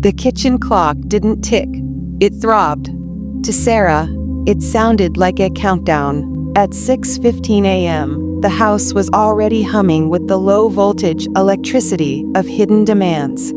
The kitchen clock didn't tick, it throbbed. To Sarah, it sounded like a countdown. At 6:15 a.m., the house was already humming with the low-voltage electricity of hidden demands.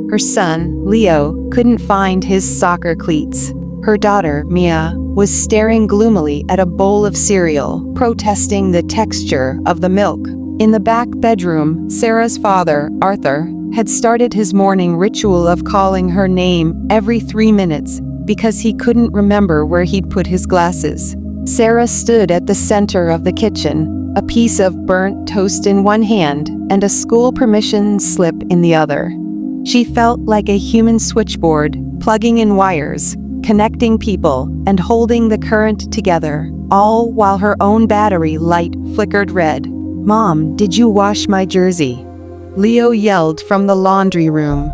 Her son, Leo, couldn't find his soccer cleats. Her daughter, Mia, was staring gloomily at a bowl of cereal, protesting the texture of the milk. In the back bedroom, Sarah's father, Arthur, had started his morning ritual of calling her name every 3 minutes because he couldn't remember where he'd put his glasses. Sarah stood at the center of the kitchen, a piece of burnt toast in one hand and a school permission slip in the other. She felt like a human switchboard, plugging in wires, connecting people, and holding the current together, all while her own battery light flickered red. "Mom, did you wash my jersey?" Leo yelled from the laundry room.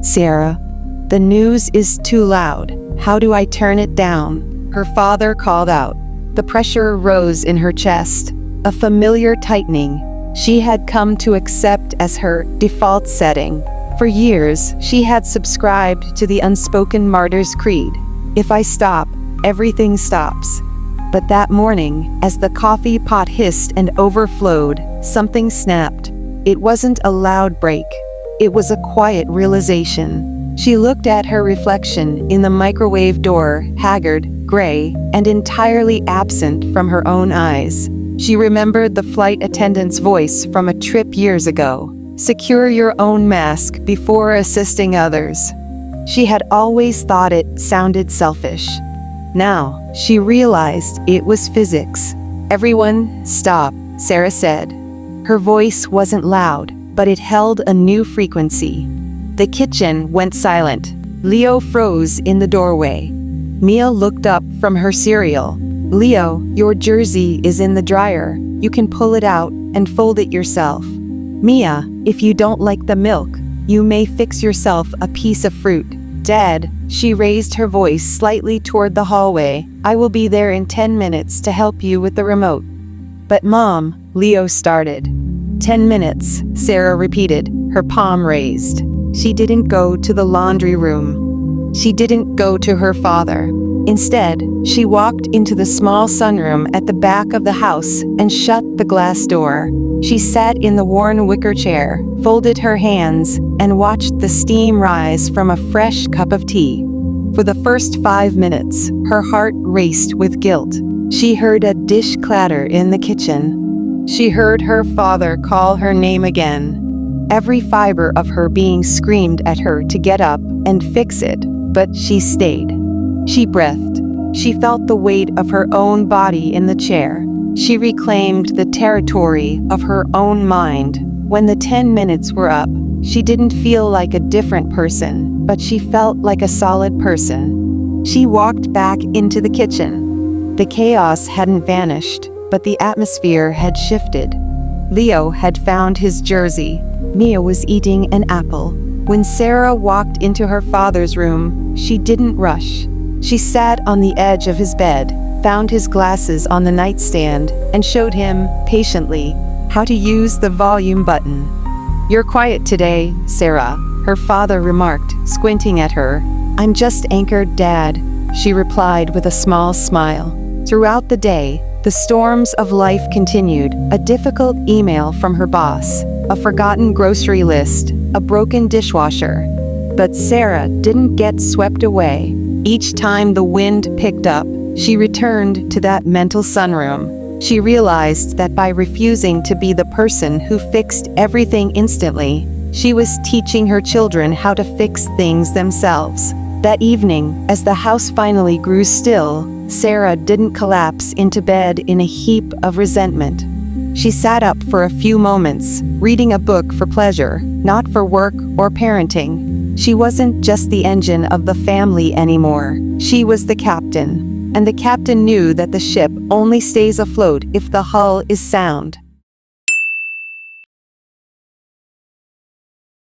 "Sarah, the news is too loud. How do I turn it down?" her father called out. The pressure rose in her chest, a familiar tightening she had come to accept as her default setting. For years, she had subscribed to the unspoken martyr's creed. If I stop, everything stops. But that morning, as the coffee pot hissed and overflowed, something snapped. It wasn't a loud break. It was a quiet realization. She looked at her reflection in the microwave door, haggard, gray, and entirely absent from her own eyes. She remembered the flight attendant's voice from a trip years ago. "Secure your own mask before assisting others." She had always thought it sounded selfish. Now, she realized it was physics. "Everyone, stop," Sarah said. Her voice wasn't loud, but it held a new frequency. The kitchen went silent. Leo froze in the doorway. Mia looked up from her cereal. "Leo, your jersey is in the dryer. You can pull it out and fold it yourself." "Mia, if you don't like the milk, you may fix yourself a piece of fruit." "Dad," she raised her voice slightly toward the hallway, "I will be there in 10 minutes to help you with the remote." "But Mom," Leo started. 10 minutes, Sarah repeated, her palm raised. She didn't go to the laundry room. She didn't go to her father. Instead, she walked into the small sunroom at the back of the house and shut the glass door. She sat in the worn wicker chair, folded her hands, and watched the steam rise from a fresh cup of tea. For the first 5 minutes, her heart raced with guilt. She heard a dish clatter in the kitchen. She heard her father call her name again. Every fiber of her being screamed at her to get up and fix it, but she stayed. She breathed. She felt the weight of her own body in the chair. She reclaimed the territory of her own mind. When the 10 minutes were up, she didn't feel like a different person, but she felt like a solid person. She walked back into the kitchen. The chaos hadn't vanished, but the atmosphere had shifted. Leo had found his jersey. Mia was eating an apple. When Sarah walked into her father's room, she didn't rush. She sat on the edge of his bed, found his glasses on the nightstand, and showed him, patiently, how to use the volume button. "You're quiet today, Sarah," her father remarked, squinting at her. "I'm just anchored, Dad," she replied with a small smile. Throughout the day, the storms of life continued. A difficult email from her boss, a forgotten grocery list, a broken dishwasher. But Sarah didn't get swept away. Each time the wind picked up, she returned to that mental sunroom. She realized that by refusing to be the person who fixed everything instantly, she was teaching her children how to fix things themselves. That evening, as the house finally grew still, Sarah didn't collapse into bed in a heap of resentment. She sat up for a few moments, reading a book for pleasure, not for work or parenting. She wasn't just the engine of the family anymore. She was the captain. And the captain knew that the ship only stays afloat if the hull is sound.